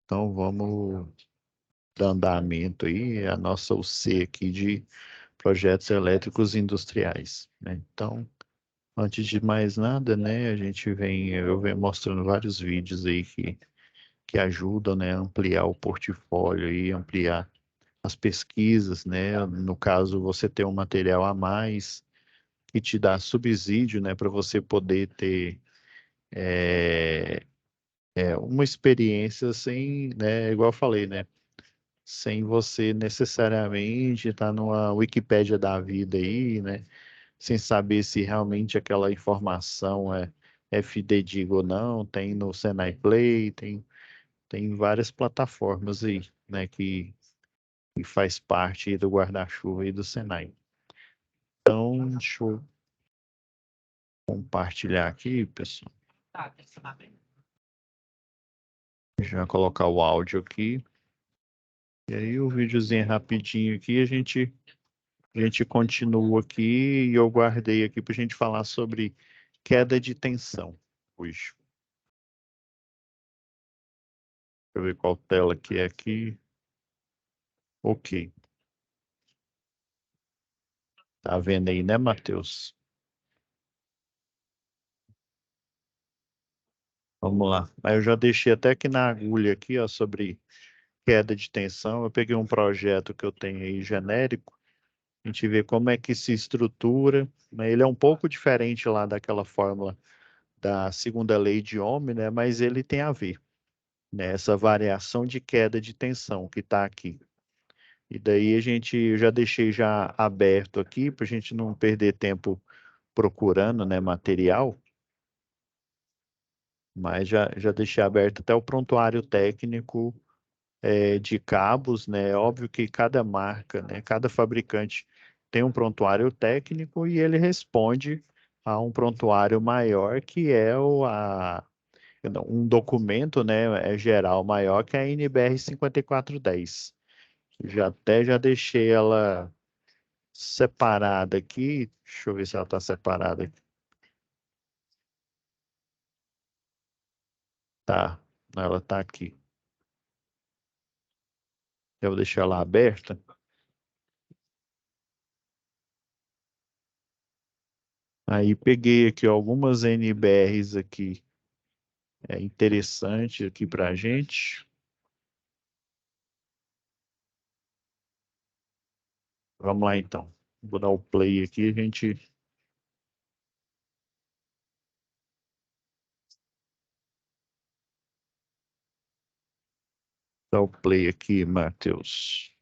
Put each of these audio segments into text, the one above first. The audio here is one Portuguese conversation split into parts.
Então vamos dar andamento aí à nossa UC aqui de projetos elétricos industriais, né? Então, antes de mais nada, né, eu venho mostrando vários vídeos aí que ajudam, né, a ampliar o portfólio e ampliar as pesquisas, né? No caso, você ter um material a mais que te dá subsídio, né, para você poder ter uma experiência sem, né, igual eu falei, né, sem você necessariamente estar numa Wikipédia da vida aí, né, sem saber se realmente aquela informação é fidedigna ou não. Tem no Senai Play, tem várias plataformas aí, né, que faz parte aí do guarda-chuva aí do Senai. Então, deixa eu compartilhar aqui, pessoal. Já colocar o áudio aqui. E aí o videozinho rapidinho aqui, a gente continua aqui e eu guardei aqui para a gente falar sobre queda de tensão hoje. Deixa eu ver qual tela que é aqui. Ok. Tá vendo aí, né, Matheus? Vamos lá. Aí eu já deixei até aqui na agulha aqui, ó, sobre queda de tensão. Eu peguei um projeto que eu tenho aí genérico. A gente vê como é que se estrutura, né? Ele é um pouco diferente lá daquela fórmula da segunda lei de Ohm, né? Mas ele tem a ver, né? Essa variação de queda de tensão que está aqui. E daí eu já deixei já aberto aqui para a gente não perder tempo procurando, né, material, mas já deixei aberto até o prontuário técnico de cabos, né? É óbvio que cada marca, né, cada fabricante tem um prontuário técnico e ele responde a um prontuário maior que é um documento, né, geral maior que é a NBR 5410. Já deixei ela separada aqui. Deixa eu ver se ela está separada aqui. Tá, ela está aqui. Eu vou deixar ela aberta. Aí peguei aqui algumas NBRs aqui interessante aqui para a gente. Vamos lá então. Vou dar o play aqui, a gente. Dá o play aqui, Matheus.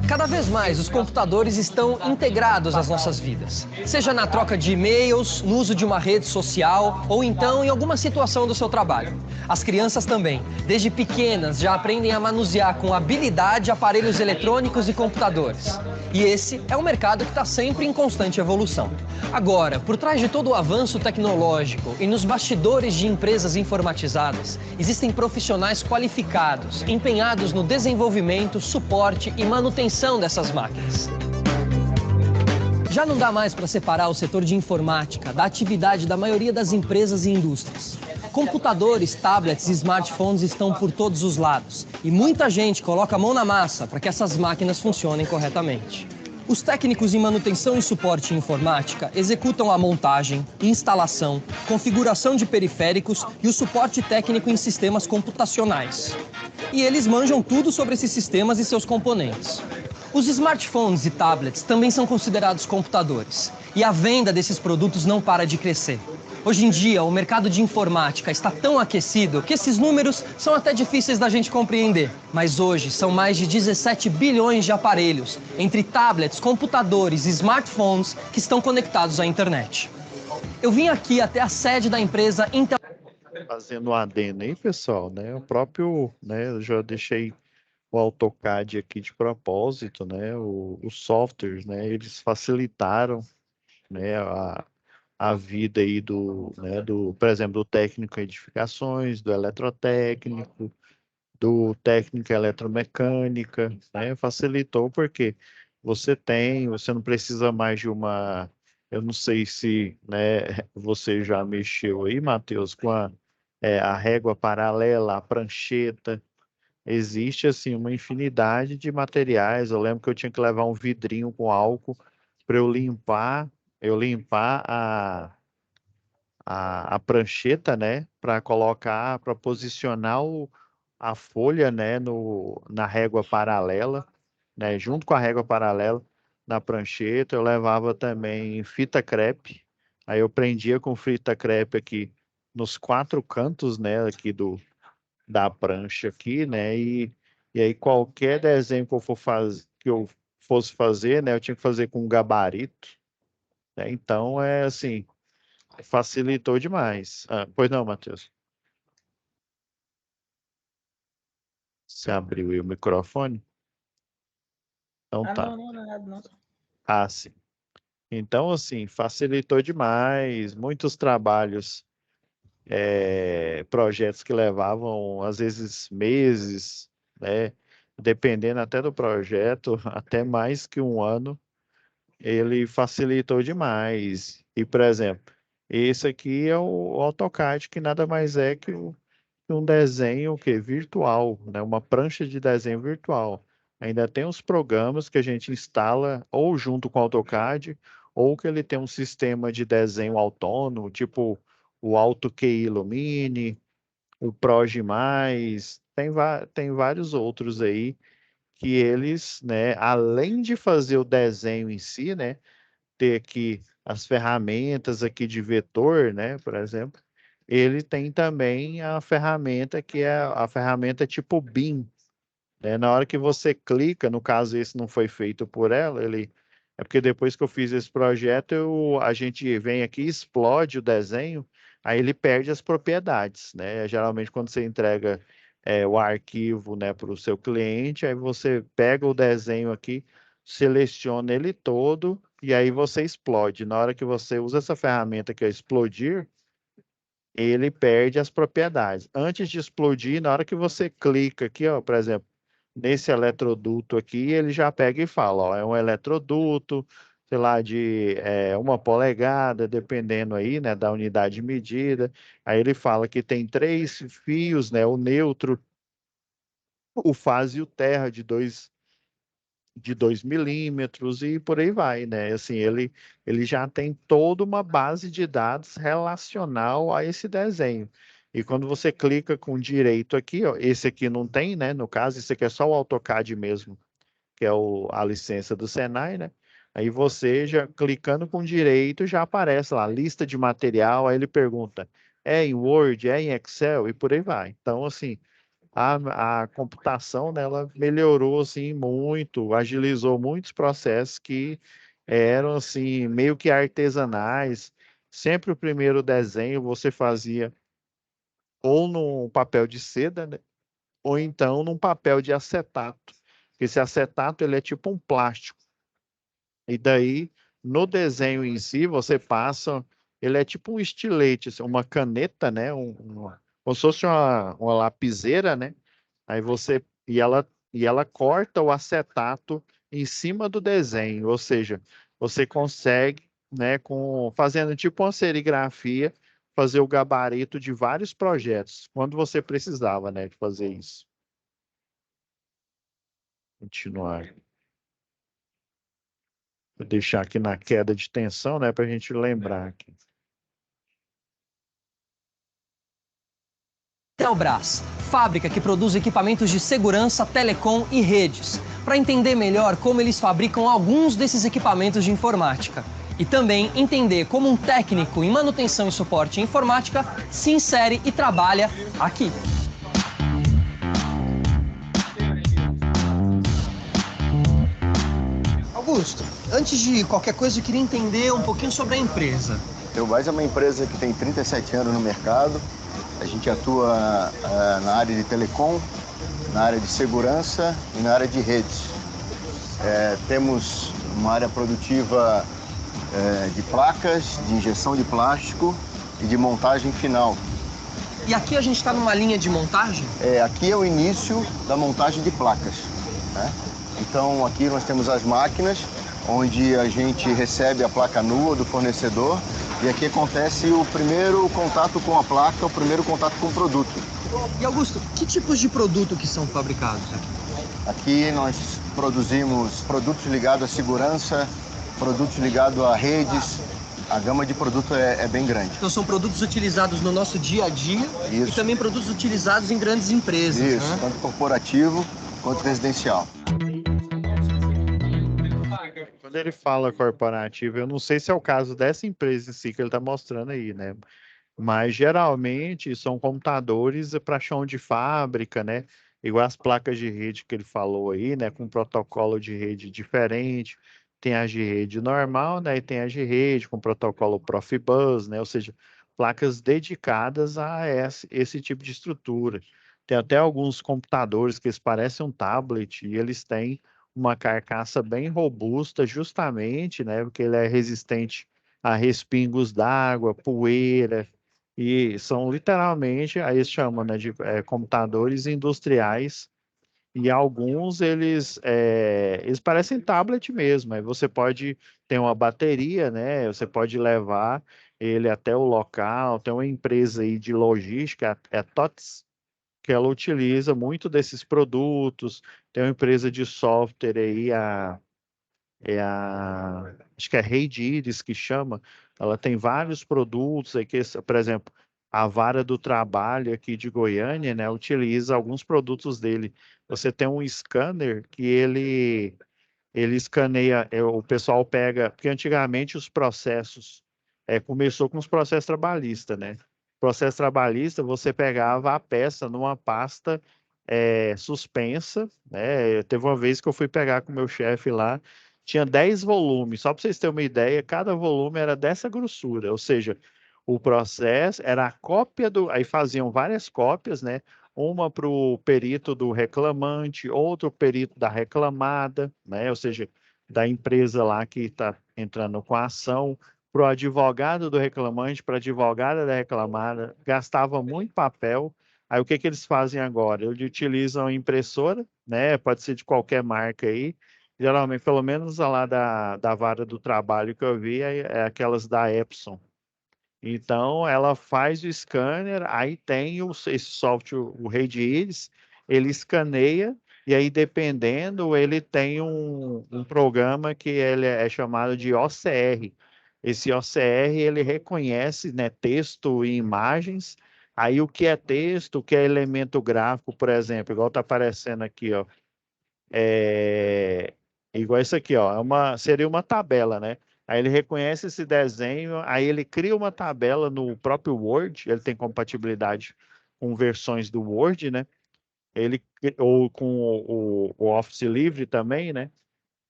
Cada vez mais, os computadores estão integrados às nossas vidas. Seja na troca de e-mails, no uso de uma rede social ou então em alguma situação do seu trabalho. As crianças também, desde pequenas, já aprendem a manusear com habilidade aparelhos eletrônicos e computadores. E esse é um mercado que está sempre em constante evolução. Agora, por trás de todo o avanço tecnológico e nos bastidores de empresas informatizadas, existem profissionais qualificados, empenhados no desenvolvimento, suporte e manutenção dessas máquinas. Já não dá mais para separar o setor de informática da atividade da maioria das empresas e indústrias. Computadores, tablets e smartphones estão por todos os lados e muita gente coloca a mão na massa para que essas máquinas funcionem corretamente. Os técnicos em manutenção e suporte em informática executam a montagem, instalação, configuração de periféricos e o suporte técnico em sistemas computacionais. E eles manjam tudo sobre esses sistemas e seus componentes. Os smartphones e tablets também são considerados computadores, e a venda desses produtos não para de crescer. Hoje em dia, o mercado de informática está tão aquecido que esses números são até difíceis da gente compreender. Mas hoje são mais de 17 bilhões de aparelhos, entre tablets, computadores e smartphones, que estão conectados à internet. Eu vim aqui até a sede da empresa Intel. fazendo um adendo aí, pessoal, né? O próprio, né? Eu já deixei o AutoCAD aqui de propósito, né? Os softwares, né? Eles facilitaram, né? A vida aí por exemplo, do técnico em edificações, do eletrotécnico, do técnico em eletromecânica, né? Facilitou porque você não precisa mais de uma, eu não sei se, né, você já mexeu aí, Matheus, com a régua paralela, a prancheta. Existe, assim, uma infinidade de materiais. Eu lembro que eu tinha que levar um vidrinho com álcool para eu limpar a prancheta, né, para colocar, para posicionar a folha, né, na régua paralela, né, junto com a régua paralela na prancheta. Eu levava também fita crepe, aí eu prendia com fita crepe aqui nos quatro cantos, né, aqui da prancha aqui, né, e aí qualquer desenho que eu que eu fosse fazer, né, eu tinha que fazer com gabarito, né, então é assim, facilitou demais. Pois não, Matheus? Você abriu aí o microfone? Então Ah, tá. não, não, não, é nada, não. Ah, sim. Então, assim, facilitou demais. Muitos trabalhos, projetos que levavam, às vezes, meses, né? Dependendo até do projeto, até mais que um ano, ele facilitou demais. E, por exemplo, esse aqui é o AutoCAD, que nada mais é que um desenho que virtual, né? Uma prancha de desenho virtual. Ainda tem os programas que a gente instala ou junto com o AutoCAD, ou que ele tem um sistema de desenho autônomo, tipo o AutoKey Illumine, o Progimais, tem vários outros aí que eles, né, além de fazer o desenho em si, né, ter aqui as ferramentas aqui de vetor, né, por exemplo, ele tem também a ferramenta que é a ferramenta tipo BIM, né? Na hora que você clica, no caso esse não foi feito por ela, é porque depois que eu fiz esse projeto, a gente vem aqui, explode o desenho, aí ele perde as propriedades, né? Geralmente quando você entrega o arquivo, né, para o seu cliente, aí você pega o desenho aqui, seleciona ele todo e aí você explode. Na hora que você usa essa ferramenta que é explodir, ele perde as propriedades. Antes de explodir, na hora que você clica aqui, ó, por exemplo, nesse eletroduto aqui, ele já pega e fala, ó, é um eletroduto, sei lá, de 1 polegada, dependendo aí, né, da unidade de medida. Aí ele fala que tem 3 fios, né, o neutro, o fase e o terra de dois milímetros e por aí vai, né? Assim, ele já tem toda uma base de dados relacional a esse desenho. E quando você clica com direito aqui, ó, esse aqui não tem, né? No caso, esse aqui é só o AutoCAD mesmo, que é a licença do Senai, né? Aí você já clicando com direito já aparece lá, lista de material, aí ele pergunta, é em Word, é em Excel e por aí vai. Então, assim, a computação dela melhorou assim muito, agilizou muitos processos que eram assim meio que artesanais. Sempre o primeiro desenho você fazia ou num papel de seda, né? Ou então num papel de acetato. Esse acetato ele é tipo um plástico. E daí no desenho em si você passa, ele é tipo um estilete, assim, uma caneta, né? Como se fosse uma lapiseira, né? Aí você e ela corta o acetato em cima do desenho, ou seja, você consegue, né, fazendo tipo uma serigrafia, fazer o gabarito de vários projetos, quando você precisava, né, de fazer isso. Continuar. Vou deixar aqui na queda de tensão, né, para a gente lembrar aqui. Telbras, fábrica que produz equipamentos de segurança, telecom e redes, para entender melhor como eles fabricam alguns desses equipamentos de informática. E também entender como um técnico em manutenção e suporte em informática se insere e trabalha aqui. Augusto, antes de qualquer coisa, eu queria entender um pouquinho sobre a empresa. Telbras é uma empresa que tem 37 anos no mercado. A gente atua na área de telecom, na área de segurança e na área de redes. Temos uma área produtiva de placas, de injeção de plástico e de montagem final. E aqui a gente está numa linha de montagem? Aqui é o início da montagem de placas, né? Então aqui nós temos as máquinas, onde a gente recebe a placa nua do fornecedor e aqui acontece o primeiro contato com a placa, o primeiro contato com o produto. E Augusto, que tipos de produto que são fabricados aqui? Aqui nós produzimos produtos ligados à segurança, produtos ligados a redes. A gama de produto é bem grande. Então são produtos utilizados no nosso dia a dia. Isso. E também produtos utilizados em grandes empresas. Isso, né? Tanto corporativo quanto residencial. Quando ele fala corporativo, eu não sei se é o caso dessa empresa em si que ele está mostrando aí, né? Mas geralmente são computadores para chão de fábrica, né? Igual as placas de rede que ele falou aí, né? Com protocolo de rede diferente. Tem as de rede normal, né? E tem as de rede com protocolo Profibus, né? Ou seja, placas dedicadas a esse tipo de estrutura. Tem até alguns computadores que eles parecem um tablet e eles têm uma carcaça bem robusta, justamente, né? Porque ele é resistente a respingos d'água, poeira, e são literalmente, aí eles chamam, né, de computadores industriais, e alguns eles parecem tablet mesmo. Aí você pode ter uma bateria, né? Você pode levar ele até o local. Tem uma empresa aí de logística, é a TOTS, que ela utiliza muito desses produtos. Tem uma empresa de software aí, acho que é Reidires que chama. Ela tem vários produtos aí que, por exemplo, a Vara do Trabalho aqui de Goiânia, né, utiliza alguns produtos dele. Você tem um scanner que ele escaneia, o pessoal pega, porque antigamente os processos começou com os processos trabalhistas, né? Processo trabalhista, você pegava a peça numa pasta suspensa, né? Teve uma vez que eu fui pegar com o meu chefe lá, tinha 10 volumes, só para vocês terem uma ideia, cada volume era dessa grossura, ou seja, o processo era a cópia aí faziam várias cópias, né? Uma para o perito do reclamante, outro perito da reclamada, né? Ou seja, da empresa lá que está entrando com a ação, para o advogado do reclamante, para a advogada da reclamada, gastava muito papel. Aí o que que eles fazem agora? Eles utilizam a impressora, né? Pode ser de qualquer marca aí. Geralmente, pelo menos a lá da Vara do Trabalho que eu vi, é aquelas da Epson. Então, ela faz o scanner, aí tem esse software, o Redis, ele escaneia, e aí, dependendo, ele tem um programa que ele é chamado de OCR. Esse OCR, ele reconhece, né, texto e imagens. Aí, o que é texto, o que é elemento gráfico, por exemplo, igual está aparecendo aqui, ó, é igual isso aqui, ó, seria uma tabela, né? Aí ele reconhece esse desenho, aí ele cria uma tabela no próprio Word, ele tem compatibilidade com versões do Word, né? Ou com o Office Livre também, né?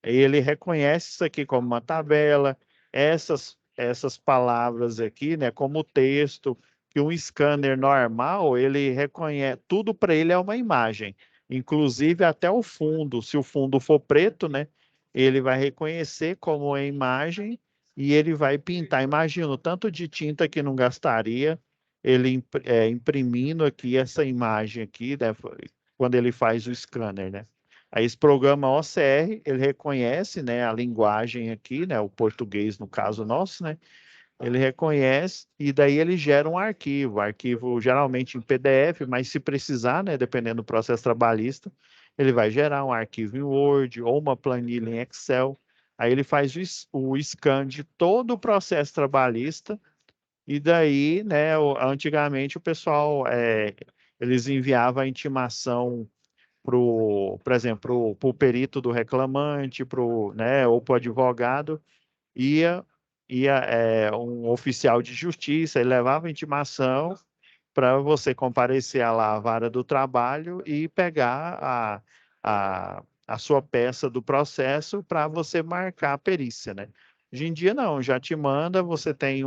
Ele reconhece isso aqui como uma tabela, essas palavras aqui, né, como texto, que um scanner normal, ele reconhece, tudo para ele é uma imagem, inclusive até o fundo, se o fundo for preto, né, ele vai reconhecer como é imagem e ele vai pintar. Imagina o tanto de tinta que não gastaria ele imprimindo aqui essa imagem aqui, né, quando ele faz o scanner, né? Aí esse programa OCR, ele reconhece, né, a linguagem aqui, né, o português no caso nosso, né, ele reconhece e daí ele gera um arquivo geralmente em PDF, mas se precisar, né, dependendo do processo trabalhista, ele vai gerar um arquivo em Word ou uma planilha em Excel. Aí ele faz o scan de todo o processo trabalhista e daí, né, antigamente o pessoal, eles enviavam a intimação por exemplo, para o perito do reclamante, né, ou para o advogado, ia, um oficial de justiça, ele levava a intimação para você comparecer à lá à vara do trabalho e pegar a sua peça do processo para você marcar a perícia, né? Hoje em dia não, já te manda, você tem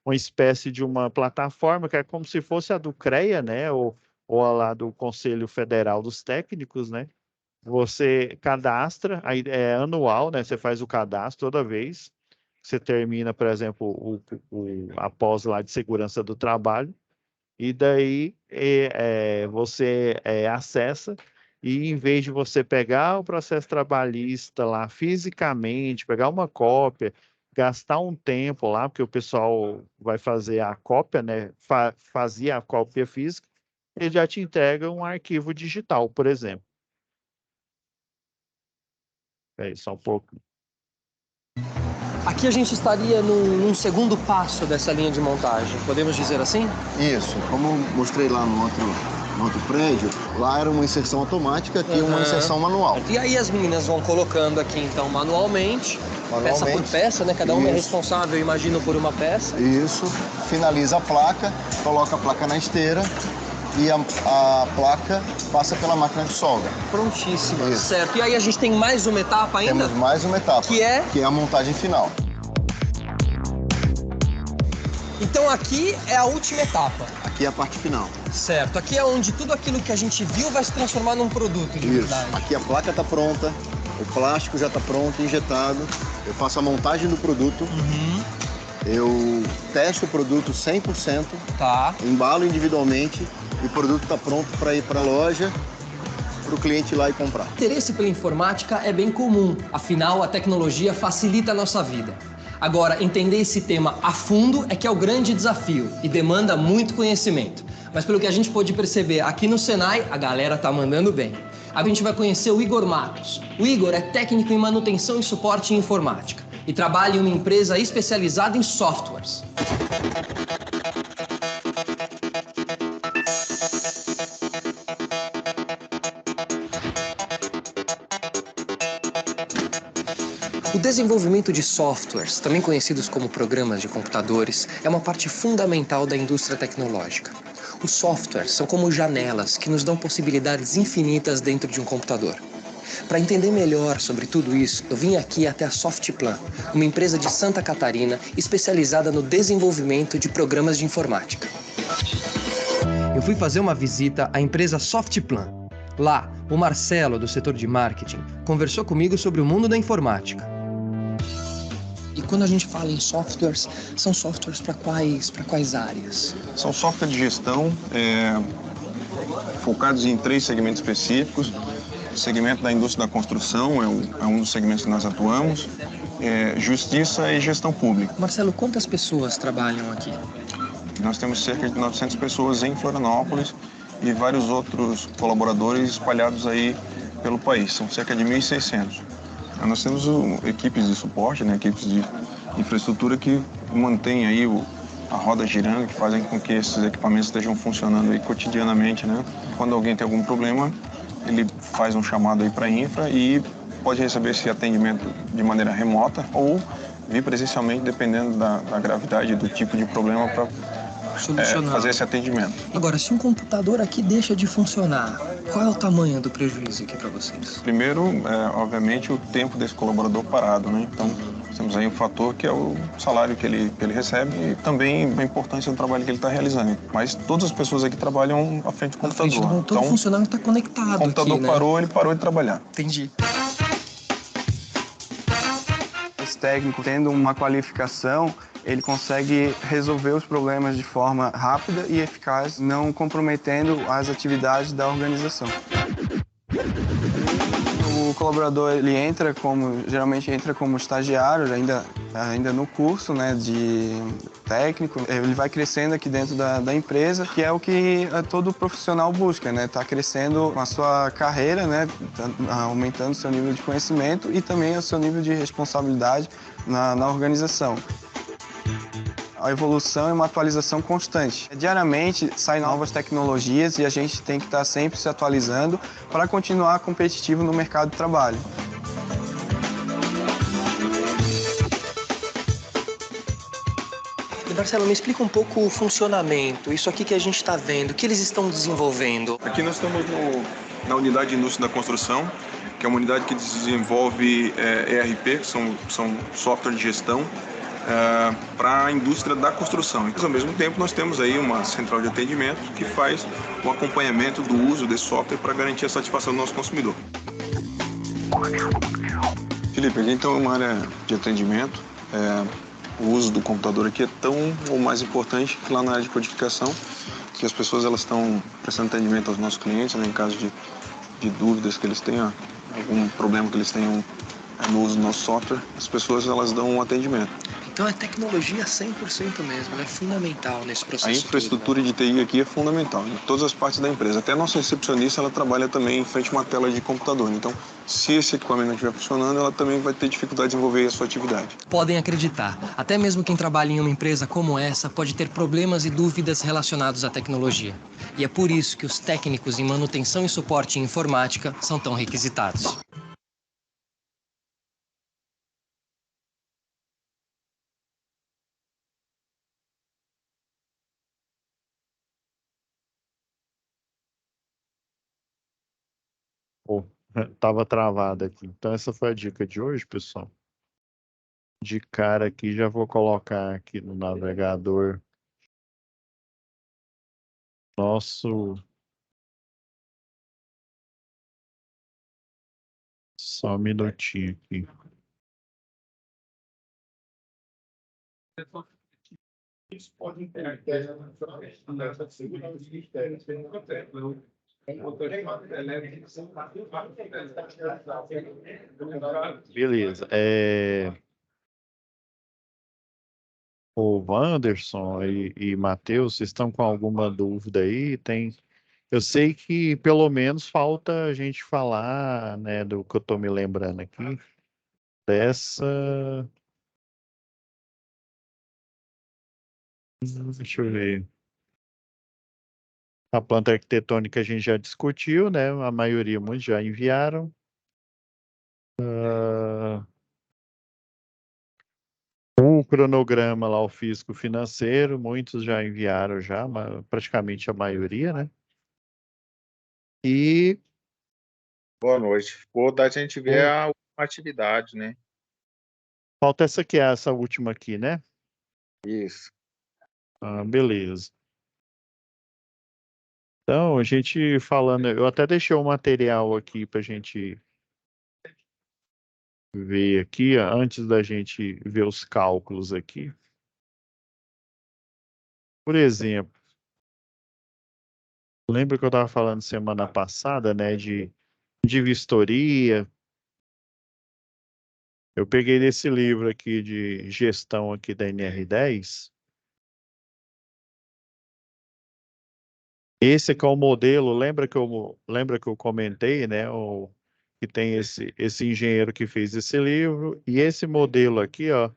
uma espécie de uma plataforma que é como se fosse a do CREA, né? Ou a lá do Conselho Federal dos Técnicos, né? Você cadastra, aí é anual, né? Você faz o cadastro toda vez. Você termina, por exemplo, a pós lá de segurança do trabalho, e daí você acessa, e em vez de você pegar o processo trabalhista lá fisicamente, pegar uma cópia, gastar um tempo lá, porque o pessoal vai fazer a cópia, né? Fazia a cópia física, ele já te entrega um arquivo digital, por exemplo. É só um pouco. Aqui a gente estaria num segundo passo dessa linha de montagem, podemos dizer assim? Isso, como eu mostrei lá no outro prédio, lá era uma inserção automática, aqui é uma inserção manual. E aí as meninas vão colocando aqui, então, manualmente, peça por peça, né? Cada uma é responsável, eu imagino, por uma peça. Isso, finaliza a placa, coloca a placa na esteira e a placa passa pela máquina de solda. Prontíssima, certo. E aí a gente tem mais uma etapa ainda? Temos mais uma etapa, que é a montagem final. Então aqui é a última etapa. Aqui é a parte final. Certo. Aqui é onde tudo aquilo que a gente viu vai se transformar num produto de verdade. Aqui a placa está pronta, o plástico já está pronto, injetado. Eu faço a montagem do produto. Eu testo o produto 100%. Tá. Embalo individualmente e o produto está pronto para ir para a loja, para o cliente ir lá e comprar. O interesse pela informática é bem comum. Afinal, a tecnologia facilita a nossa vida. Agora, entender esse tema a fundo é que é o grande desafio e demanda muito conhecimento. Mas pelo que a gente pôde perceber aqui no Senai, a galera tá mandando bem. A gente vai conhecer o Igor Matos. O Igor é técnico em manutenção e suporte em informática e trabalha em uma empresa especializada em softwares. O desenvolvimento de softwares, também conhecidos como programas de computadores, é uma parte fundamental da indústria tecnológica. Os softwares são como janelas que nos dão possibilidades infinitas dentro de um computador. Para entender melhor sobre tudo isso, eu vim aqui até a Softplan, uma empresa de Santa Catarina especializada no desenvolvimento de programas de informática. Eu fui fazer uma visita à empresa Softplan. Lá, o Marcelo, do setor de marketing, conversou comigo sobre o mundo da informática. E quando a gente fala em softwares, são softwares para quais áreas? São softwares de gestão focados em 3 segmentos específicos. O segmento da indústria da construção é um dos segmentos que nós atuamos. Justiça e gestão pública. Marcelo, quantas pessoas trabalham aqui? Nós temos cerca de 900 pessoas em Florianópolis e vários outros colaboradores espalhados aí pelo país. São cerca de 1.600. Nós temos equipes de suporte, né, equipes de infraestrutura que mantêm aí a roda girando, que fazem com que esses equipamentos estejam funcionando aí cotidianamente, né? Quando alguém tem algum problema, ele faz um chamado aí para a infra e pode receber esse atendimento de maneira remota ou vir presencialmente, dependendo da gravidade do tipo de problema, para fazer esse atendimento. Agora, se um computador aqui deixa de funcionar, qual é o tamanho do prejuízo aqui para vocês? Primeiro, obviamente, o tempo desse colaborador parado, né? Então, temos aí um fator que é o salário que ele recebe e também a importância do trabalho que ele está realizando. Mas todas as pessoas aqui trabalham à frente do computador. Todo funcionário está conectado. O computador aqui, né? parou, ele parou de trabalhar. Entendi. Esse técnico, tendo uma qualificação, ele consegue resolver os problemas de forma rápida e eficaz, não comprometendo as atividades da organização. O colaborador, ele geralmente entra como estagiário, ainda no curso, né, de técnico. Ele vai crescendo aqui dentro da empresa, que é o que todo profissional busca, né? Tá crescendo a sua carreira, né? Aumentando o seu nível de conhecimento e também o seu nível de responsabilidade na organização. A evolução é uma atualização constante. Diariamente saem novas tecnologias e a gente tem que estar sempre se atualizando para continuar competitivo no mercado de trabalho. E Marcelo, me explica um pouco o funcionamento, isso aqui que a gente está vendo, o que eles estão desenvolvendo? Aqui nós estamos na unidade de indústria da construção, que é uma unidade que desenvolve ERP, que são software de gestão. para a indústria da construção. Então, ao mesmo tempo, nós temos aí uma central de atendimento que faz o acompanhamento do uso desse software para garantir a satisfação do nosso consumidor. Felipe, a gente tem uma área de atendimento. O uso do computador aqui é tão ou mais importante que lá na área de codificação, que as pessoas elas estão prestando atendimento aos nossos clientes, né, em caso de dúvidas que eles tenham, algum problema que eles tenham no uso do nosso software, as pessoas elas dão um atendimento. Então é tecnologia 100% mesmo, né? Fundamental nesse processo. A infraestrutura de TI aqui é fundamental em todas as partes da empresa. Até a nossa recepcionista ela trabalha também em frente a uma tela de computador. Então, se esse equipamento não estiver funcionando, ela também vai ter dificuldade de desenvolver a sua atividade. Podem acreditar, até mesmo quem trabalha em uma empresa como essa pode ter problemas e dúvidas relacionados à tecnologia. E é por isso que os técnicos em manutenção e suporte em informática são tão requisitados. Pô, tava travado aqui. Então, essa foi a dica de hoje, pessoal. De cara aqui, já vou colocar aqui no navegador nosso. Só um minutinho aqui. Beleza. O Wanderson e Matheus, vocês estão com alguma dúvida aí? Eu sei que pelo menos falta a gente falar, né, do que eu estou me lembrando aqui, dessa. Deixa eu ver. A planta arquitetônica a gente já discutiu, né? A maioria, muitos já enviaram. O cronograma lá, o físico financeiro, muitos já enviaram já, praticamente a maioria, né? E Boa noite. Ficou da gente ver a última atividade, né? falta essa aqui, essa última aqui, né? Isso. Beleza. Então, a gente falando, eu até deixei o material aqui para a gente ver aqui, antes da gente ver os cálculos aqui. Por exemplo, lembra que eu estava falando semana passada, né, de vistoria. Eu peguei desse livro aqui de gestão aqui da NR10. Esse aqui é o modelo, lembra que eu comentei, né, que tem esse engenheiro que fez esse livro, e esse modelo aqui, ó,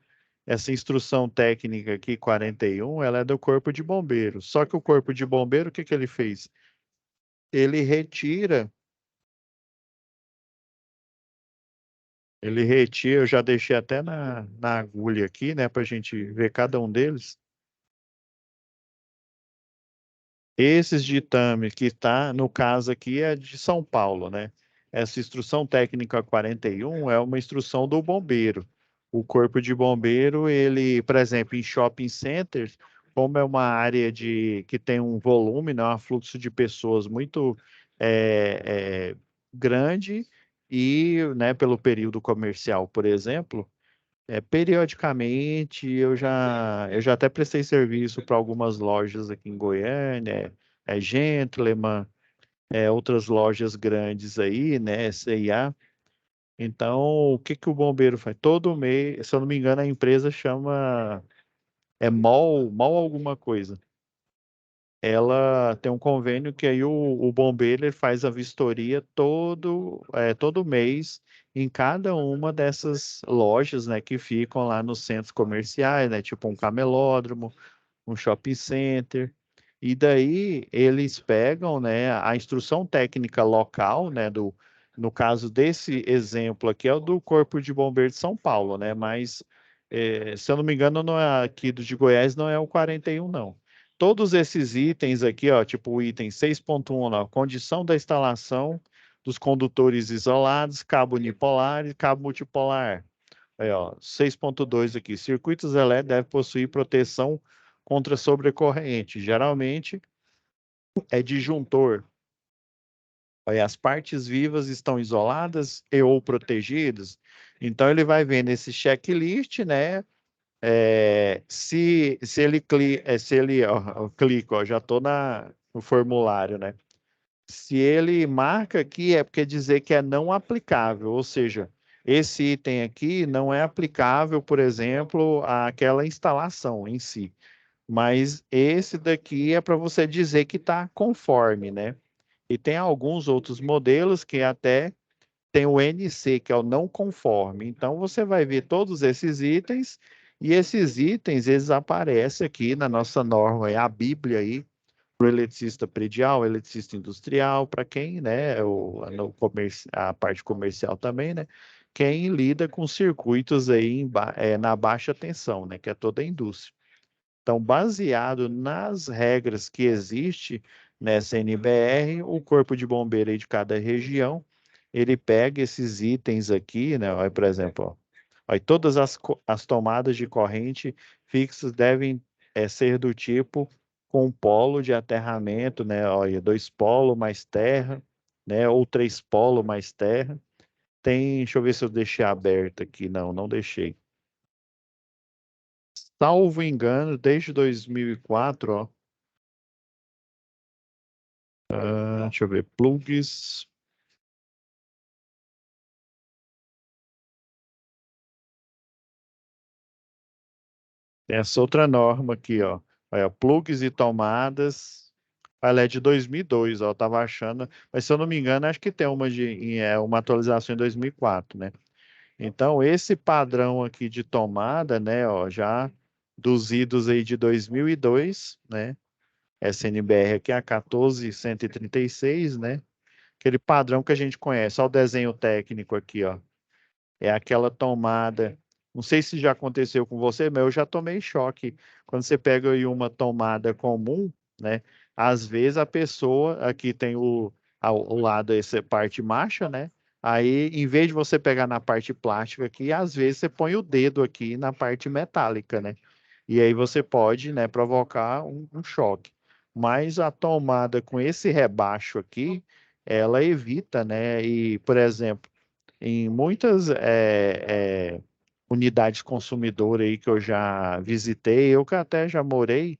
essa instrução técnica aqui, 41, ela é do Corpo de Bombeiros. Só que o Corpo de Bombeiro, o que que ele fez? Ele retira, eu já deixei até na agulha aqui, né, para a gente ver cada um deles. Esses ditames que está, no caso aqui, é de São Paulo, né? Essa instrução técnica 41 é uma instrução do bombeiro. O corpo de bombeiro, ele, por exemplo, em shopping centers, como é uma área que tem um volume, né, um fluxo de pessoas muito grande e, né, pelo período comercial, por exemplo, periodicamente, eu já até prestei serviço para algumas lojas aqui em Goiânia, Gentleman, outras lojas grandes aí, né, C&A. Então, o que que o bombeiro faz? Todo mês, se eu não me engano, a empresa chama MOL alguma coisa. Ela tem um convênio que aí o bombeiro ele faz a vistoria todo mês em cada uma dessas lojas, né, que ficam lá nos centros comerciais, né, tipo um camelódromo, um shopping center. E daí eles pegam, né, a instrução técnica local, né, no caso desse exemplo aqui é o do Corpo de Bombeiros de São Paulo, né, mas se eu não me engano, não é aqui do de Goiás, não é o 41, não. Todos esses itens aqui, ó, tipo o item 6.1, ó, condição da instalação dos condutores isolados, cabo unipolar e cabo multipolar. Aí, ó, 6.2 aqui. Circuitos elétricos devem possuir proteção contra sobrecorrente. Geralmente é disjuntor. Aí, as partes vivas estão isoladas e ou protegidas. Então, ele vai ver nesse checklist, né? Se ele, ó, eu clico, ó, já estou no formulário, né? Se ele marca aqui, é porque dizer que é não aplicável, ou seja, esse item aqui não é aplicável, por exemplo, àquela instalação em si. Mas esse daqui é para você dizer que está conforme, né? E tem alguns outros modelos que até tem o NC, que é o não conforme. Então, você vai ver todos esses itens, e esses itens, eles aparecem aqui na nossa norma, é a Bíblia aí, para o eletricista predial, eletricista industrial, para quem, né, a parte comercial também, né, quem lida com circuitos aí na baixa tensão, né, que é toda a indústria. Então, baseado nas regras que existem nessa NBR, o Corpo de Bombeiro aí de cada região, ele pega esses itens aqui, né, ó, por exemplo, ó, todas as tomadas de corrente fixas devem ser do tipo com polo de aterramento, né? Olha, 2 polo mais terra, né? Ou 3 polo mais terra. Deixa eu ver se eu deixei aberto aqui. Não, não deixei. Salvo engano, desde 2004, ó. Deixa eu ver, plugs. Tem essa outra norma aqui, ó. Olha, plugs e tomadas. Ela é de 2002, ó. Eu tava achando, mas se eu não me engano, acho que tem uma atualização em 2004, né? Então, esse padrão aqui de tomada, né, ó, já dos idos aí de 2002, né? SNBR aqui é a 14136, né? Aquele padrão que a gente conhece. Olha o desenho técnico aqui, ó. É aquela tomada. Não sei se já aconteceu com você, mas eu já tomei choque. Quando você pega aí uma tomada comum, né? Às vezes a pessoa, aqui tem o lado, essa parte marcha, né? Aí, em vez de você pegar na parte plástica aqui, às vezes você põe o dedo aqui na parte metálica, né? E aí você pode, né, provocar um choque. Mas a tomada com esse rebaixo aqui, ela evita, né? E, por exemplo, em muitas unidades consumidoras aí que eu já visitei, eu que até já morei,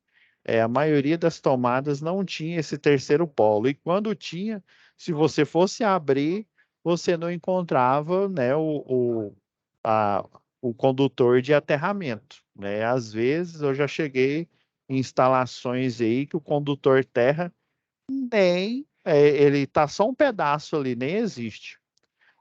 a maioria das tomadas não tinha esse terceiro polo. E quando tinha, se você fosse abrir, você não encontrava, né, a- o condutor de aterramento, né? Às vezes eu já cheguei em instalações aí que o condutor terra ele tá só um pedaço ali, nem existe.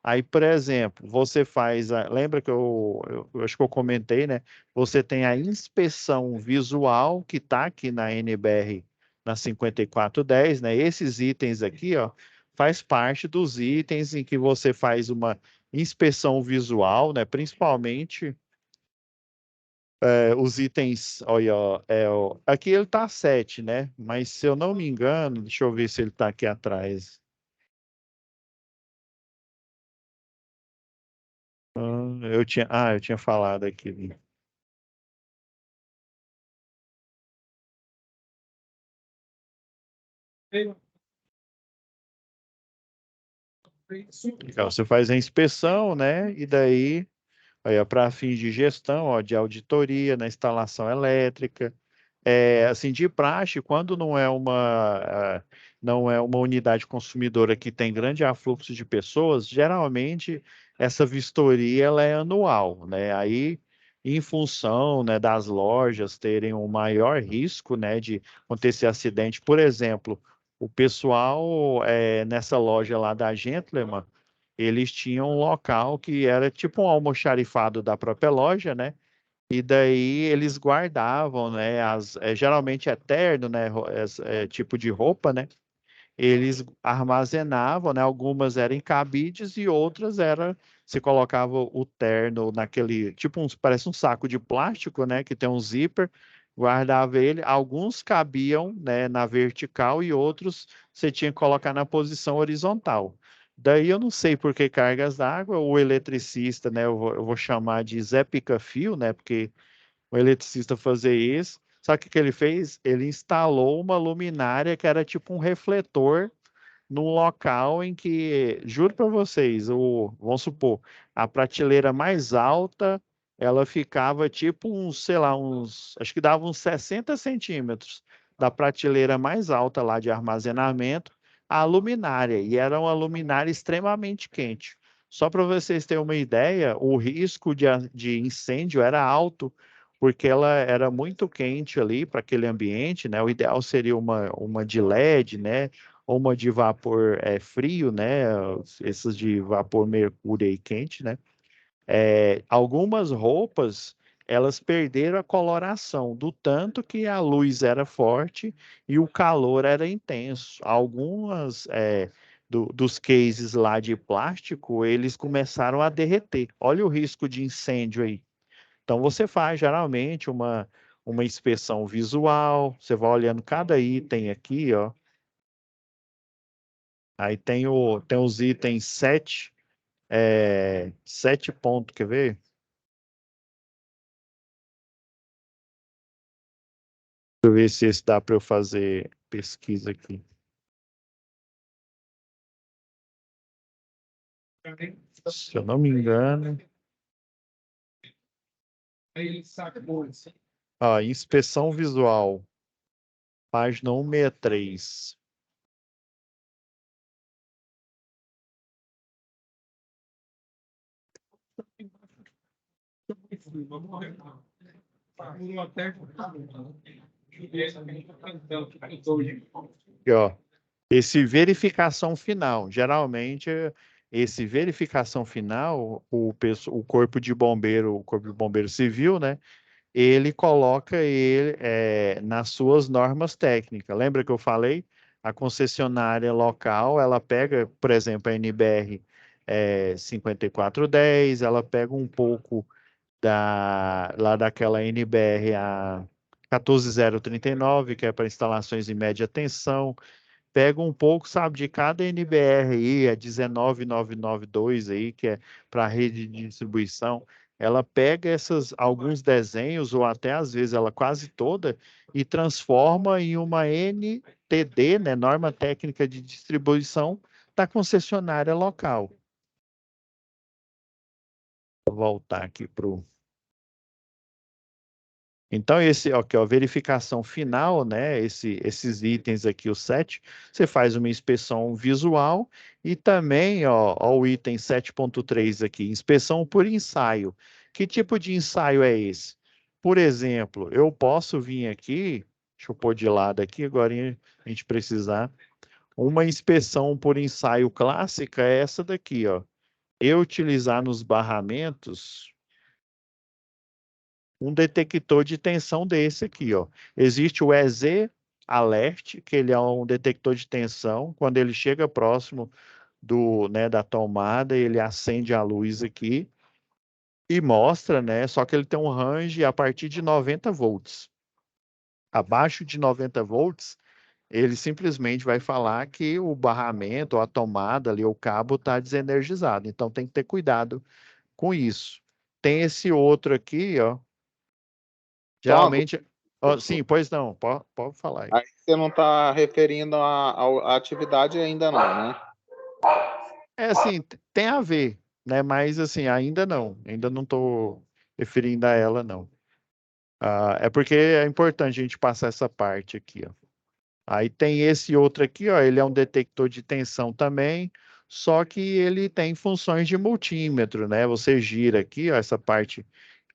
Aí, por exemplo, você faz, lembra que eu acho que eu comentei, né? Você tem a inspeção visual que está aqui na NBR na 5410, né? Esses itens aqui, ó, faz parte dos itens em que você faz uma inspeção visual, né? Principalmente os itens, olha, ó, aqui ele tá 7, né? Mas se eu não me engano, deixa eu ver se ele está aqui atrás. Eu tinha falado aqui. Legal, você faz a inspeção, né? E daí, para fins de gestão, ó, de auditoria na instalação elétrica. Assim, de praxe, quando não é uma unidade consumidora que tem grande afluxo de pessoas, geralmente essa vistoria ela é anual, né? Aí, em função, né, das lojas terem um maior risco, né, de acontecer acidente, por exemplo, o pessoal nessa loja lá da Gentleman, eles tinham um local que era tipo um almoxarifado da própria loja, né? E daí eles guardavam, né? Geralmente é terno, né? Tipo de roupa, né? Eles armazenavam, né? Algumas eram em cabides e outras era você colocava o terno naquele, tipo parece um saco de plástico, né? Que tem um zíper, guardava ele. Alguns cabiam, né? Na vertical e outros você tinha que colocar na posição horizontal. Daí eu não sei por que cargas d'água, o eletricista, né, eu vou chamar de Zé Pica-Fio, né, porque o eletricista fazer isso, sabe o que que ele fez? Ele instalou uma luminária que era tipo um refletor num local em que, juro para vocês, vamos supor, a prateleira mais alta, ela ficava tipo uns, sei lá, acho que dava uns 60 centímetros da prateleira mais alta lá de armazenamento, a luminária, e era uma luminária extremamente quente. Só para vocês terem uma ideia, o risco de incêndio era alto, porque ela era muito quente ali para aquele ambiente, né? O ideal seria uma de LED, né? Ou uma de vapor frio, né? Esses de vapor mercúrio aí quente, né? Algumas roupas elas perderam a coloração do tanto que a luz era forte e o calor era intenso. Algumas dos cases lá de plástico eles começaram a derreter. Olha o risco de incêndio aí. Então você faz geralmente uma inspeção visual, você vai olhando cada item aqui, ó. Aí tem os itens 7, 7 pontos, quer ver? Deixa eu ver se esse dá para eu fazer pesquisa aqui. Se eu não me engano. Ó, inspeção visual, página 163. Aqui, ó. Esse verificação final, geralmente, esse verificação final, o corpo de bombeiro, o corpo de bombeiro civil, né? Ele coloca ele nas suas normas técnicas. Lembra que eu falei? A concessionária local, ela pega, por exemplo, a NBR 5410, ela pega um pouco lá daquela NBR a 14039, que é para instalações de média tensão, pega um pouco, sabe, de cada NBR aí, a 19992 aí, que é para rede de distribuição, ela pega alguns desenhos, ou até às vezes ela quase toda, e transforma em uma NTD, né, norma técnica de distribuição da concessionária local. Vou voltar aqui para o. Então, esse aqui, ó, verificação final, né? Esses itens aqui, os 7, você faz uma inspeção visual e também, ó o item 7.3 aqui, inspeção por ensaio. Que tipo de ensaio é esse? Por exemplo, eu posso vir aqui, deixa eu pôr de lado aqui, agora a gente precisar. Uma inspeção por ensaio clássica é essa daqui, ó. Eu utilizar nos barramentos um detector de tensão desse aqui, ó. Existe o EZ Alert, que ele é um detector de tensão. Quando ele chega próximo da tomada, ele acende a luz aqui e mostra, né? Só que ele tem um range a partir de 90 volts. Abaixo de 90 volts, ele simplesmente vai falar que o barramento, ou a tomada ali, o cabo está desenergizado. Então tem que ter cuidado com isso. Tem esse outro aqui, ó. Só uma dúvida, Geralmente, professor. sim, pois não, pode falar aí. Aí você não está referindo à atividade ainda não, né? É assim, tem a ver, né? Mas assim, ainda não estou referindo a ela, não. É porque é importante a gente passar essa parte aqui, ó. Aí tem esse outro aqui, ó, ele é um detector de tensão também, só que ele tem funções de multímetro, né? Você gira aqui, ó, essa parte,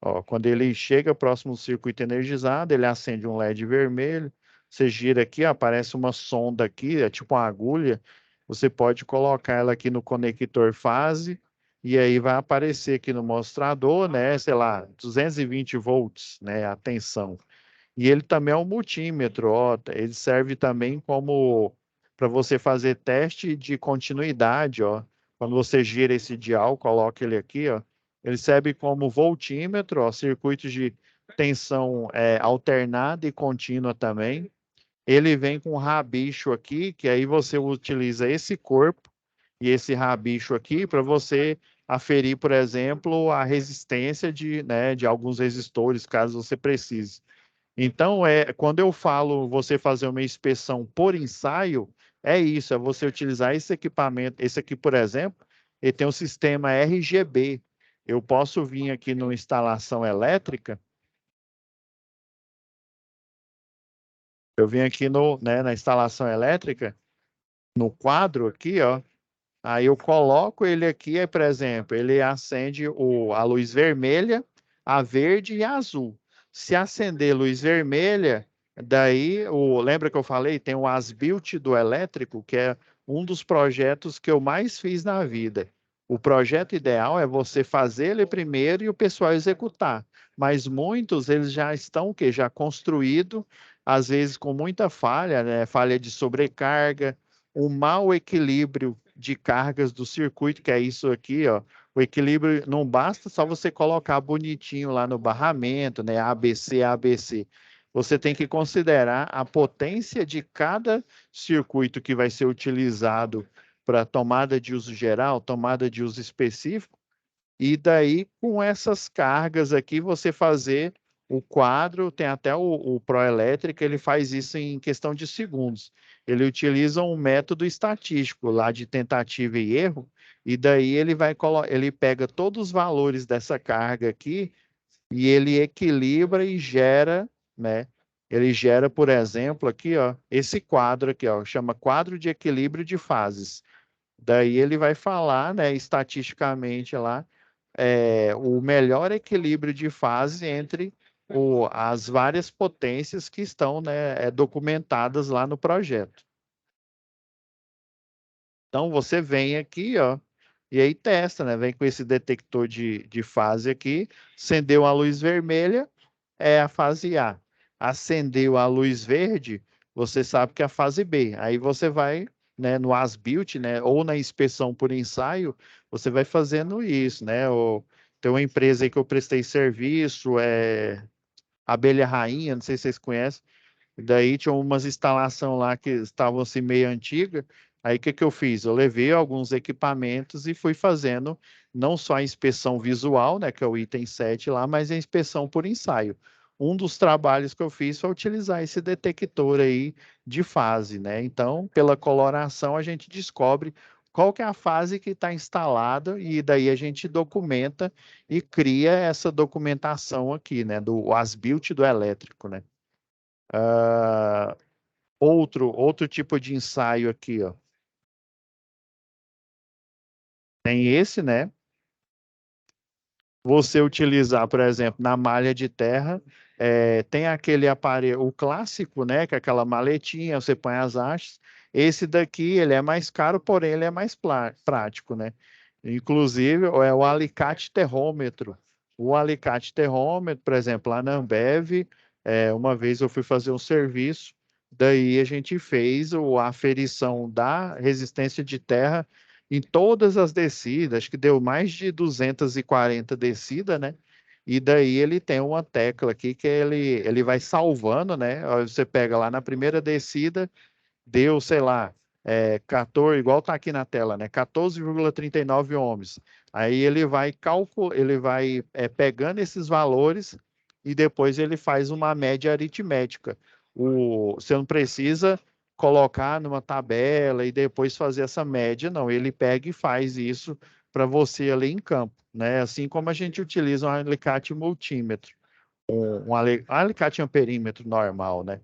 ó, quando ele chega próximo do circuito energizado, ele acende um LED vermelho. Você gira aqui, ó, aparece uma sonda aqui, é tipo uma agulha. Você pode colocar ela aqui no conector fase e aí vai aparecer aqui no mostrador, né? Sei lá, 220 volts, né? A tensão. E ele também é um multímetro, ó, ele serve também como para você fazer teste de continuidade, ó. Quando você gira esse dial, coloca ele aqui, ó. Ele serve como voltímetro, ó, circuitos de tensão alternada e contínua também. Ele vem com um rabicho aqui, que aí você utiliza esse corpo e esse rabicho aqui para você aferir, por exemplo, a resistência né, de alguns resistores, caso você precise. Então, quando eu falo você fazer uma inspeção por ensaio, é isso, é você utilizar esse equipamento. Esse aqui, por exemplo, ele tem um sistema RGB. Eu posso vir aqui no instalação elétrica. Eu vim aqui né, na instalação elétrica, no quadro aqui, ó. Aí eu coloco ele aqui, aí, por exemplo, ele acende a luz vermelha, a verde e a azul. Se acender luz vermelha, daí, lembra que eu falei, tem o As-Built do elétrico, que é um dos projetos que eu mais fiz na vida. O projeto ideal é você fazer ele primeiro e o pessoal executar. Mas muitos, eles já estão, já construído, às vezes com muita falha, né? Falha de sobrecarga, um mau equilíbrio de cargas do circuito, que é isso aqui, ó. O equilíbrio não basta só você colocar bonitinho lá no barramento, né? ABC, ABC. Você tem que considerar a potência de cada circuito que vai ser utilizado para tomada de uso geral, tomada de uso específico, e daí com essas cargas aqui você fazer o quadro, tem até o Proelétrica, ele faz isso em questão de segundos. Ele utiliza um método estatístico lá de tentativa e erro, e daí ele pega todos os valores dessa carga aqui e ele equilibra e gera, né? Ele gera, por exemplo, aqui, ó, esse quadro aqui, ó, chama quadro de equilíbrio de fases. Daí ele vai falar, né, estatisticamente lá, o melhor equilíbrio de fase entre as várias potências que estão, né, documentadas lá no projeto. Então, você vem aqui, ó, e aí testa, né? Vem com esse detector de fase aqui, acendeu a luz vermelha, é a fase A. Acendeu a luz verde, você sabe que é a fase B. Aí você vai, né, no as-built, né, ou na inspeção por ensaio, você vai fazendo isso, né? Tem uma empresa aí que eu prestei serviço, Abelha Rainha, não sei se vocês conhecem. Daí tinha umas instalações lá que estavam assim meio antigas. Aí o que que eu fiz? Eu levei alguns equipamentos e fui fazendo não só a inspeção visual, né, que é o item 7 lá, mas a inspeção por ensaio. Um dos trabalhos que eu fiz foi utilizar esse detector aí de fase, né? Então, pela coloração, a gente descobre qual que é a fase que está instalada e daí a gente documenta e cria essa documentação aqui, né, do as-built do elétrico, né? Ah, outro tipo de ensaio aqui, ó. Tem esse, né? Você utilizar, por exemplo, na malha de terra, tem aquele aparelho, o clássico, né? Que é aquela maletinha, você põe as hastes. Esse daqui, ele é mais caro, porém ele é mais prático, né? Inclusive, é o alicate terrômetro. O alicate terrômetro, por exemplo, lá na Ambev, uma vez eu fui fazer um serviço, daí a gente fez a aferição da resistência de terra em todas as descidas, acho que deu mais de 240 descidas, né? E daí ele tem uma tecla aqui que ele vai salvando, né? Você pega lá na primeira descida, deu, sei lá, 14, igual tá aqui na tela, né? 14,39 ohms. Aí ele vai pegando esses valores e depois ele faz uma média aritmética. Você não precisa colocar numa tabela e depois fazer essa média, não. Ele pega e faz isso para você ali em campo, né? Assim como a gente utiliza um alicate multímetro, um alicate amperímetro normal, né?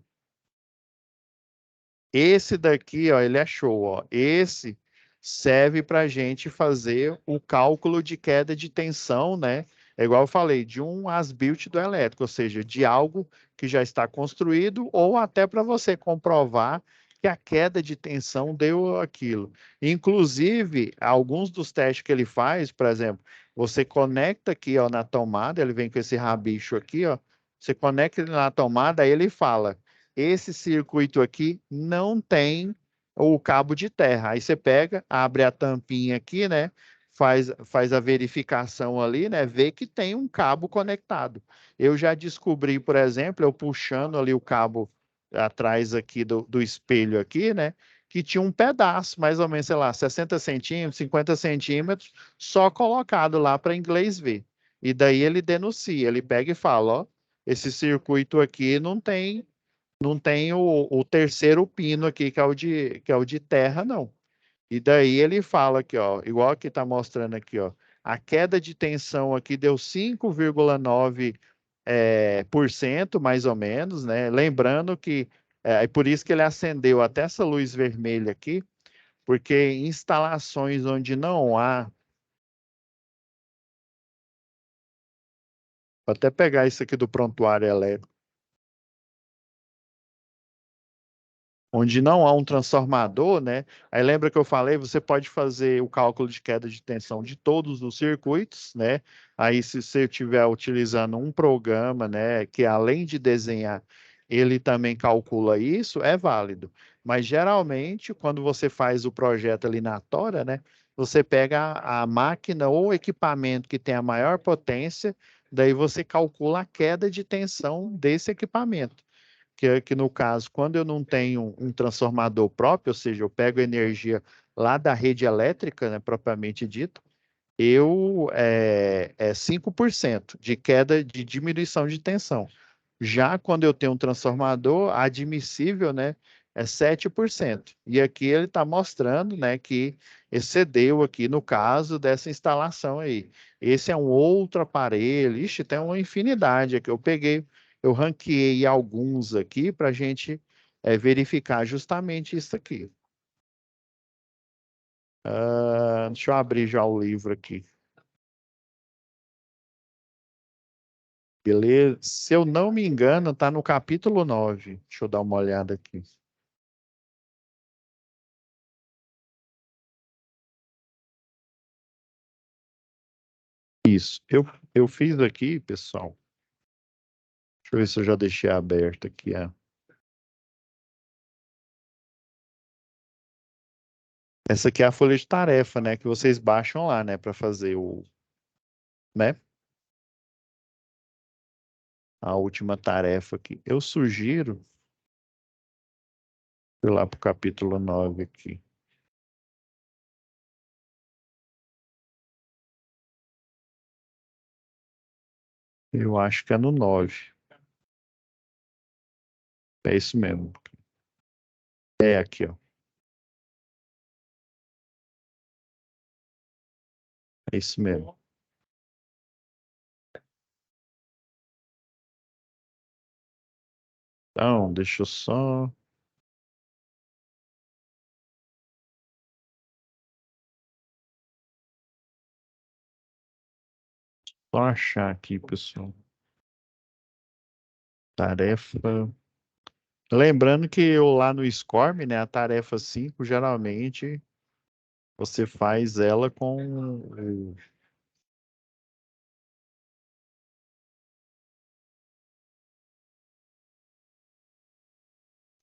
Esse daqui, ó, ele é show, ó. Esse serve para a gente fazer o cálculo de queda de tensão, né? É igual eu falei, de um as-built do elétrico, ou seja, de algo que já está construído, ou até para você comprovar que a queda de tensão deu aquilo. Inclusive, alguns dos testes que ele faz, por exemplo, você conecta aqui, ó, na tomada, ele vem com esse rabicho aqui, ó. Você conecta ele na tomada, aí ele fala esse circuito aqui não tem o cabo de terra. Aí você pega, abre a tampinha aqui, né? Faz a verificação ali, né? Vê que tem um cabo conectado. Eu já descobri, por exemplo, eu puxando ali o cabo atrás aqui do espelho aqui, né? que tinha um pedaço, mais ou menos, sei lá, 60 centímetros, 50 centímetros, só colocado lá para inglês ver. E daí ele denuncia, ele pega e fala, ó, esse circuito aqui não tem o terceiro pino aqui, que é o de terra, não. E daí ele fala aqui, ó, igual que está mostrando aqui, ó, a queda de tensão aqui deu 5,9 por cento, mais ou menos, né? Lembrando que é por isso que ele acendeu até essa luz vermelha aqui, porque em instalações onde não há, vou até pegar isso aqui do prontuário elétrico, onde não há um transformador, né? Aí lembra que eu falei, você pode fazer o cálculo de queda de tensão de todos os circuitos, né? Aí se você estiver utilizando um programa, né, que além de desenhar, ele também calcula isso, é válido. Mas geralmente, quando você faz o projeto ali na Tora, né, você pega a máquina ou o equipamento que tem a maior potência, daí você calcula a queda de tensão desse equipamento que no caso, quando eu não tenho um transformador próprio, ou seja, eu pego energia lá da rede elétrica, né, propriamente dito, é 5% de queda de diminuição de tensão. Já quando eu tenho um transformador admissível, né, é 7%. E aqui ele está mostrando, né, que excedeu aqui no caso dessa instalação aí. Esse é um outro aparelho, ixi, tem uma infinidade aqui. Eu ranqueei alguns aqui para a gente verificar justamente isso aqui. Deixa eu abrir já o livro aqui. Beleza? Se eu não me engano, está no capítulo 9. Deixa eu dar uma olhada aqui. Isso. Eu fiz aqui, pessoal. Deixa eu ver se eu já deixei aberto aqui. Essa aqui é a folha de tarefa, né? Que vocês baixam lá, né? Para fazer né? A última tarefa aqui. Eu sugiro ir lá para o capítulo 9 aqui. Eu acho que é no 9. É isso mesmo. É aqui, ó. É isso mesmo. Então, deixa eu só achar aqui, pessoal. Tarefa. Lembrando que eu lá no SCORM, né, a tarefa 5, geralmente você faz ela com.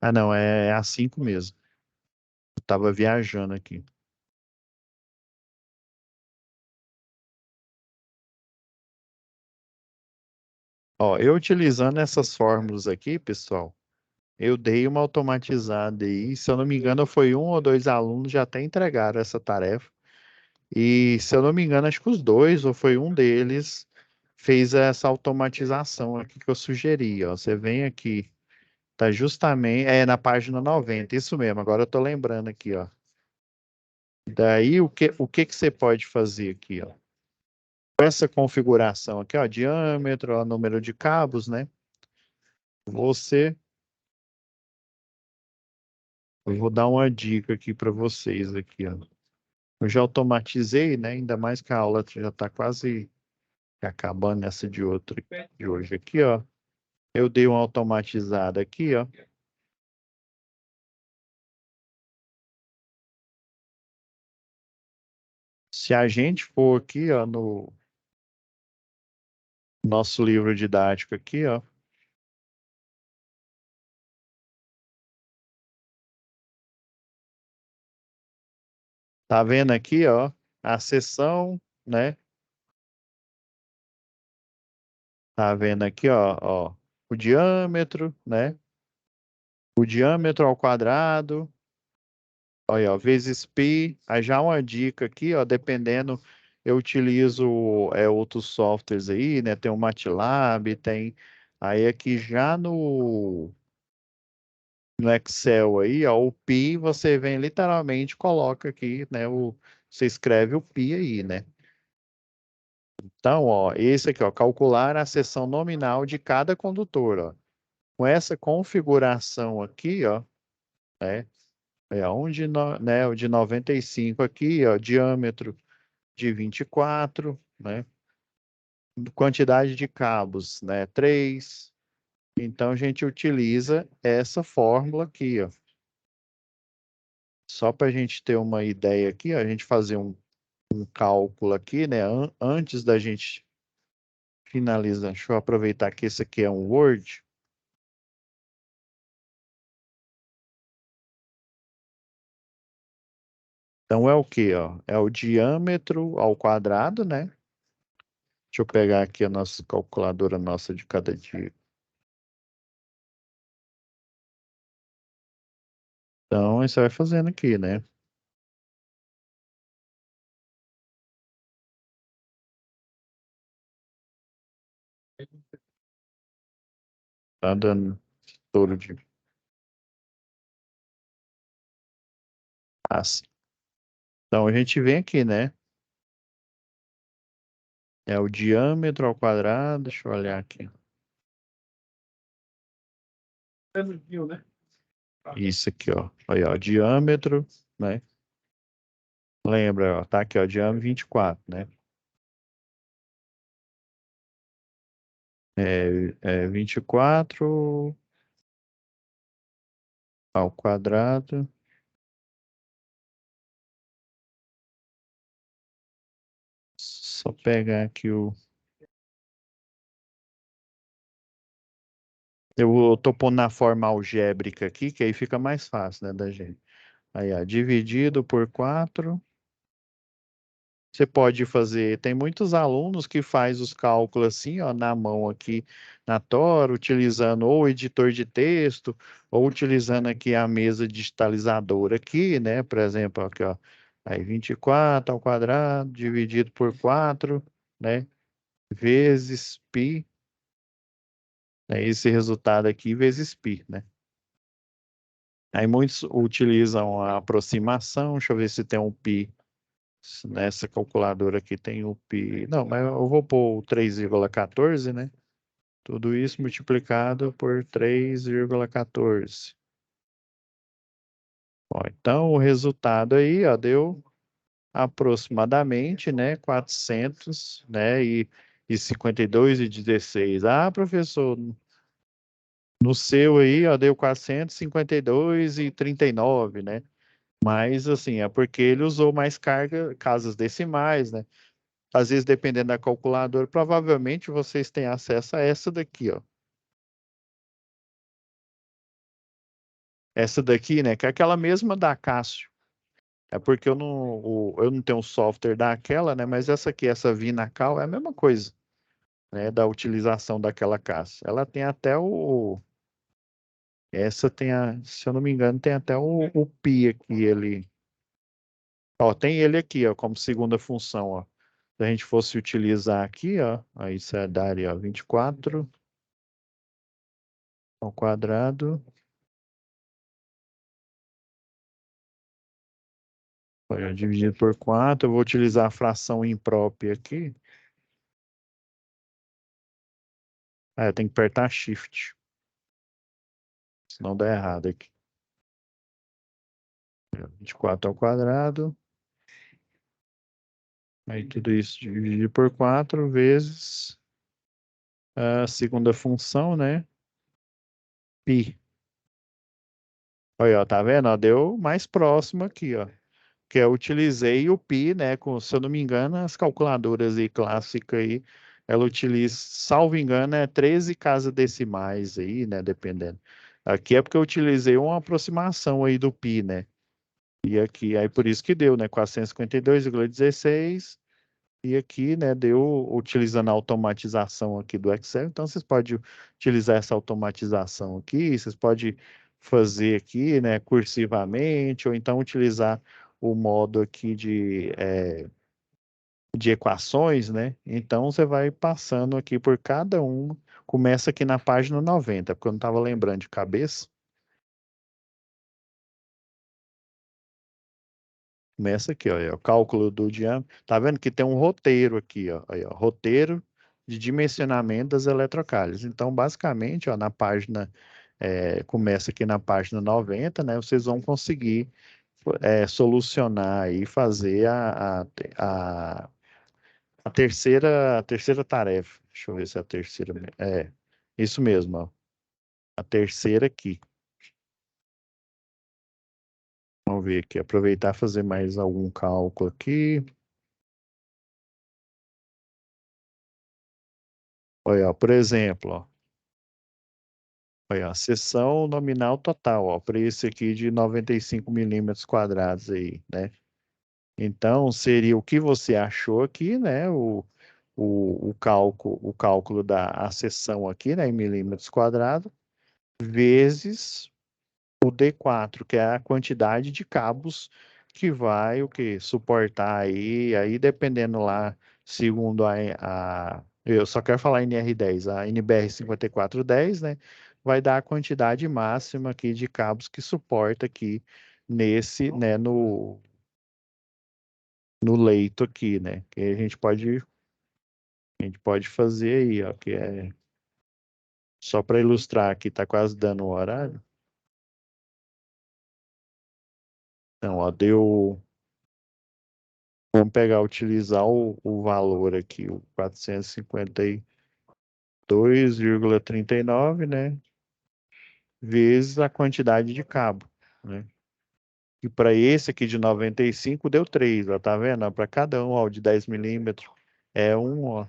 Ah, não, é a 5 mesmo. Eu estava viajando aqui. Ó, eu utilizando essas fórmulas aqui, pessoal, eu dei uma automatizada aí. Se eu não me engano, foi um ou dois alunos já até entregaram essa tarefa. E se eu não me engano, acho que os dois, ou foi um deles, fez essa automatização aqui que eu sugeri. Ó. Você vem aqui, tá justamente, na página 90, isso mesmo, agora eu tô lembrando aqui, ó. Daí, o que você pode fazer aqui, ó? Com essa configuração aqui, ó, diâmetro, ó, número de cabos, né? Você, eu vou dar uma dica aqui para vocês aqui, ó. Eu já automatizei, né? Ainda mais que a aula já está quase acabando essa de hoje aqui, ó. Eu dei uma automatizada aqui, ó. Se a gente for aqui, ó, no nosso livro didático aqui, ó. Tá vendo aqui, ó, a seção, né? Tá vendo aqui, ó, o diâmetro, né? O diâmetro ao quadrado, Olha, ó, vezes π, aí já uma dica aqui, ó, dependendo, eu utilizo outros softwares aí, né? Tem o MATLAB, tem, aí aqui já no Excel aí, ó, o π, você vem literalmente, coloca aqui, né? Você escreve o π aí, né? Então, ó, esse aqui, ó, calcular a seção nominal de cada condutor, ó. Com essa configuração aqui, ó, né? Né, o de 95 aqui, ó, diâmetro de 24, né? Quantidade de cabos, né? 3. Então, a gente utiliza essa fórmula aqui, ó. Só para a gente ter uma ideia aqui, ó, a gente fazer um cálculo aqui, né? Antes da gente finalizar, deixa eu aproveitar que esse aqui é um Word. Então, é o quê, ó? É o diâmetro ao quadrado, né? Deixa eu pegar aqui a nossa calculadora nossa de cada dia. Então, você vai fazendo aqui, né? Tá dando todo de massa. Então, a gente vem aqui, né? É o diâmetro ao quadrado. Deixa eu olhar aqui. Isso aqui, ó. Aí, ó, diâmetro, né? Lembra, ó, tá aqui, ó, diâmetro 24, né? É 24 ao quadrado. Só pegar aqui o... Eu tô pondo na forma algébrica aqui, que aí fica mais fácil, né, da gente. Aí, ó, dividido por 4. Você pode fazer, tem muitos alunos que faz os cálculos assim, ó, na mão aqui na Tora, utilizando ou editor de texto, ou utilizando aqui a mesa digitalizadora aqui, né? Por exemplo, aqui, ó, aí 24 ao quadrado dividido por 4, né? Vezes π, né? Esse resultado aqui vezes π, né? Aí muitos utilizam a aproximação, deixa eu ver se tem um π. Nessa calculadora aqui tem o π. Não, mas eu vou pôr o 3,14, né? Tudo isso multiplicado por 3,14. Ó, então, o resultado aí, ó, deu aproximadamente, né, 400, né, e 52,16. Ah, professor, no seu aí, ó, deu 452,39, né? Mas, assim, é porque ele usou mais carga, casas decimais, né? Às vezes, dependendo da calculadora, provavelmente vocês têm acesso a essa daqui, ó. Essa daqui, né, que é aquela mesma da Cássio. É porque eu não tenho o software daquela, né, mas essa aqui, essa Vinacal, é a mesma coisa, né, da utilização daquela Cássio. Ela tem até essa tem se eu não me engano, tem até o pi aqui, ele, ó, tem ele aqui, ó, como segunda função, ó. Se a gente fosse utilizar aqui, ó, aí isso é daria, ó, 24 ao quadrado. Olha, dividido por 4, eu vou utilizar a fração imprópria aqui. Ah, eu tenho que apertar Shift, senão dá errado aqui. 24 ao quadrado. Aí tudo isso dividido por 4 vezes a segunda função, né? Pi. Olha, ó, tá vendo? Ó, deu mais próximo aqui, ó. Que eu utilizei o pi, né? Se eu não me engano, as calculadoras aí clássicas aí, ela utiliza, salvo engano, 13 casas decimais aí, né? Dependendo. Aqui é porque eu utilizei uma aproximação aí do pi, né? E aqui, aí por isso que deu, né? 452,16. E aqui, né, deu utilizando a automatização aqui do Excel. Então, vocês podem utilizar essa automatização aqui. Vocês podem fazer aqui, né, cursivamente, ou então utilizar o modo aqui de equações, né? Então você vai passando aqui por cada uma. Começa aqui na página 90, porque eu não estava lembrando de cabeça. Começa aqui, ó, o cálculo do diâmetro. Tá vendo que tem um roteiro aqui, ó, aí, ó, roteiro de dimensionamento das eletrocalhas. Então, basicamente, ó, na página, começa aqui na página 90, né? Vocês vão conseguir solucionar e fazer a, a terceira tarefa. Deixa eu ver se é a terceira. Isso mesmo, ó. A terceira aqui. Vamos ver aqui, aproveitar e fazer mais algum cálculo aqui. Olha, ó, por exemplo, ó, olha, a seção nominal total, ó, para esse aqui de 95 milímetros quadrados aí, né? Então, seria o que você achou aqui, né? O cálculo da seção aqui, né, em milímetros quadrados, vezes o D4, que é a quantidade de cabos que vai o que suportar aí dependendo lá, segundo eu só quero falar NR10, a NBR 5410, né, vai dar a quantidade máxima aqui de cabos que suporta aqui nesse, né, no leito aqui, né, que a gente pode fazer aí, ó, que é só para ilustrar aqui, tá quase dando o horário. Então, ó, vamos pegar, utilizar o valor aqui, o 452,39, né? Vezes a quantidade de cabo, né? E para esse aqui de 95 deu 3, ó, tá vendo? Para cada um, ó, de 10 milímetros é um, ó.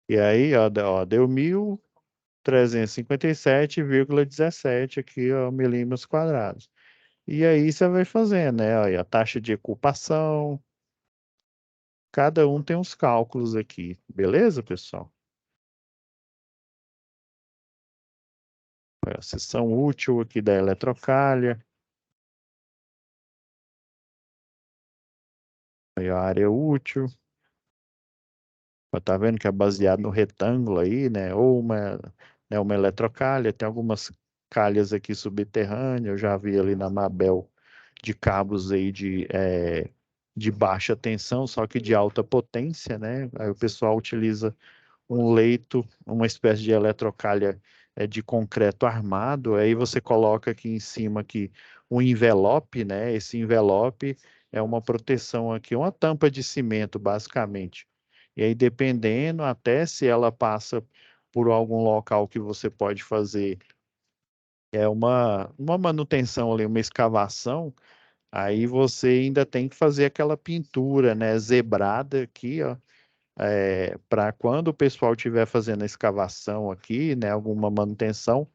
E aí, ó, deu 1.357,17 aqui, ó, milímetros quadrados. E aí você vai fazendo, né? Ó, e a taxa de ocupação, cada um tem uns cálculos aqui, beleza, pessoal? A seção útil aqui da eletrocalha. Aí a área útil. Tá vendo que é baseado no retângulo aí, né? Ou uma eletrocalha. Tem algumas calhas aqui subterrâneas. Eu já vi ali na Mabel de cabos aí de baixa tensão, só que de alta potência, né? Aí o pessoal utiliza um leito, uma espécie de eletrocalha de concreto armado, aí você coloca aqui em cima aqui um envelope, né? Esse envelope é uma proteção aqui, uma tampa de cimento, basicamente. E aí, dependendo, até se ela passa por algum local que você pode fazer uma manutenção ali, uma escavação, aí você ainda tem que fazer aquela pintura, né, zebrada aqui, ó, para quando o pessoal estiver fazendo a escavação aqui, né, alguma manutenção,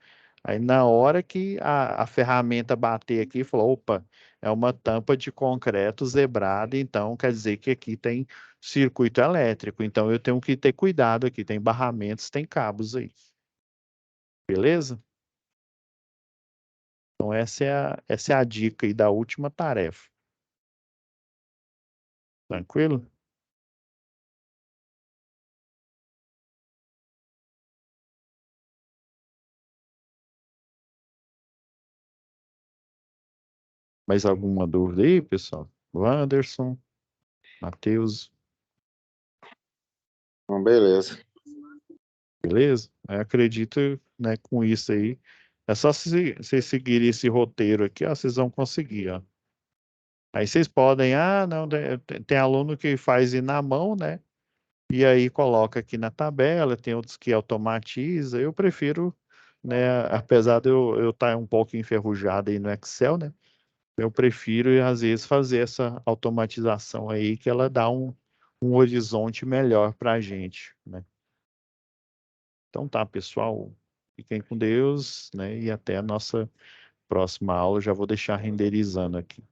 aí na hora que a ferramenta bater aqui, falou, opa, é uma tampa de concreto zebrada, então quer dizer que aqui tem circuito elétrico, então eu tenho que ter cuidado aqui, tem barramentos, tem cabos aí, beleza? Então essa é a dica aí da última tarefa, tranquilo? Mais alguma dúvida aí, pessoal? Wanderson, Matheus, Então, beleza. beleza? Eu acredito, né, com isso aí. É só se vocês seguirem esse roteiro aqui, ó, vocês vão conseguir, ó. Aí vocês podem, não, tem aluno que faz ir na mão, né? E aí coloca aqui na tabela, tem outros que automatiza. Eu prefiro, né, apesar de eu estar um pouco enferrujado aí no Excel, né? Eu prefiro, às vezes, fazer essa automatização aí, que ela dá um horizonte melhor para a gente, né? Então tá, pessoal, fiquem com Deus, né? E até a nossa próxima aula. Já vou deixar renderizando aqui.